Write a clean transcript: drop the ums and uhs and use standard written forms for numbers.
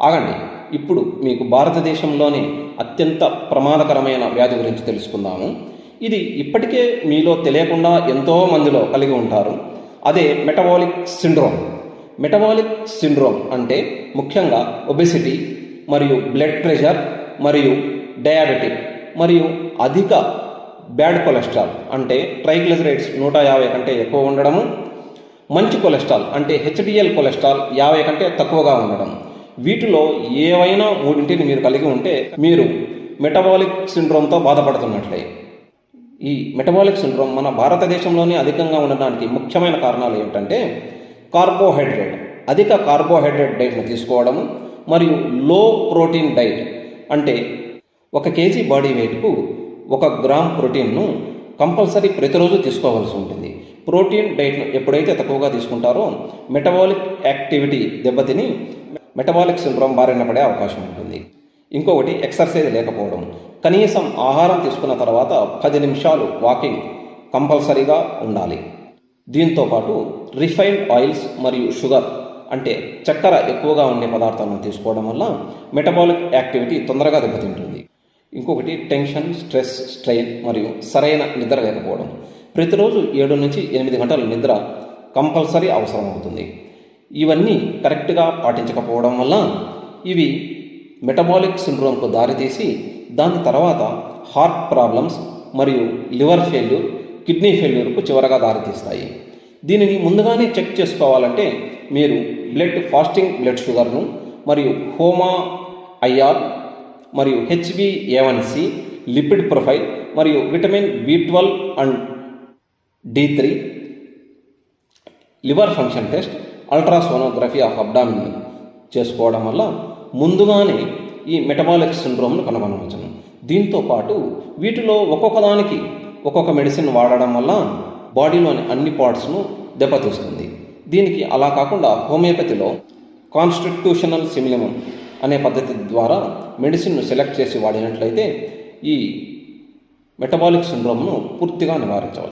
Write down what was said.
ఆగండి, ఇప్పుడు మీకు భారతదేశంలోనే అత్యంత ప్రమాదకరమైన వ్యాధి గురించి తెలుసుకుందాము. ఇది ఇప్పటికే మీలో తెలియకుండా ఎంతో మందిలో కలిగి ఉంటారు. అదే మెటబాలిక్ సిండ్రోమ్. మెటబాలిక్ సిండ్రోమ్ అంటే ముఖ్యంగా ఒబెసిటీ మరియు బ్లడ్ ప్రెషర్ మరియు డయాబెటిక్ మరియు అధిక బ్యాడ్ కొలెస్ట్రాల్ అంటే ట్రైగ్లిజరైడ్స్ 150 కంటే ఎక్కువ ఉండడము, మంచి కొలెస్ట్రాల్ అంటే హెచ్డిఎల్ కొలెస్ట్రాల్ 50 కంటే తక్కువగా ఉండడం. వీటిలో ఏవైనా మూడింటిని మీరు కలిగి ఉంటే మీరు మెటబాలిక్ సిండ్రోమ్తో బాధపడుతున్నట్లే. ఈ మెటబాలిక్ సిండ్రోమ్ మన భారతదేశంలోనే అధికంగా ఉండడానికి ముఖ్యమైన కారణాలు ఏమిటంటే అధిక కార్బోహైడ్రేట్ డైట్ను తీసుకోవడము మరియు లో ప్రోటీన్ డైట్. అంటే 1 కేజీ బాడీ వెయిట్కు 1 గ్రామ్ ప్రోటీన్ను కంపల్సరీ ప్రతిరోజు తీసుకోవాల్సి ఉంటుంది. ప్రోటీన్ డైట్ను ఎప్పుడైతే తక్కువగా తీసుకుంటారో మెటబాలిక్ యాక్టివిటీ దెబ్బతిని మెటబాలిక్ సిండ్రోమ్ బారిన పడే అవకాశం ఉంటుంది. ఇంకొకటి ఎక్సర్సైజ్ లేకపోవడం. కనీసం ఆహారం తీసుకున్న తర్వాత 10 నిమిషాలు వాకింగ్ కంపల్సరీగా ఉండాలి. దీంతోపాటు రిఫైన్డ్ ఆయిల్స్ మరియు షుగర్ అంటే చక్కెర ఎక్కువగా ఉండే పదార్థాలను తీసుకోవడం వల్ల మెటబాలిక్ యాక్టివిటీ తొందరగా దెబ్బతింటుంది. ఇంకొకటి టెన్షన్, స్ట్రెస్, స్ట్రెయిన్ మరియు సరైన నిద్ర లేకపోవడం. ప్రతిరోజు 7 నుంచి 8 గంటల నిద్ర కంపల్సరీ అవసరం అవుతుంది. ఇవన్నీ కరెక్ట్గా పాటించకపోవడం వల్ల ఇవి మెటబాలిక్ సిండ్రోమ్కు దారితీసి దాని తర్వాత హార్ట్ ప్రాబ్లమ్స్ మరియు లివర్ ఫెయిల్యూర్, కిడ్నీ ఫెయిల్యూర్కు చివరగా దారితీస్తాయి. దీనిని ముందుగానే చెక్ చేసుకోవాలంటే మీరు ఫాస్టింగ్ బ్లడ్ షుగర్ను మరియు హోమా ఐఆర్ మరియు HbA1c, లిపిడ్ ప్రొఫైల్ మరియు vitamin B12 and D3, liver function test, ultrasonography of abdomen చేసుకోవడం వల్ల ముందుగానే ఈ మెటబాలిక్ సిండ్రోమ్ను కనుగొనవచ్చును. దీంతో పాటు వీటిలో ఒక్కొక్కదానికి ఒక్కొక్క మెడిసిన్ వాడడం వల్ల బాడీలోని అన్ని పార్ట్స్ను దెబ్బతీస్తుంది. దీనికి అలా కాకుండా హోమియోపతిలో కాన్స్టిట్యూషనల్ సిమిలిమం అనే పద్ధతి ద్వారా మెడిసిన్ను సెలెక్ట్ చేసి వాడినట్లయితే ఈ మెటబాలిక్ సిండ్రోమ్ను పూర్తిగా నివారించవచ్చు.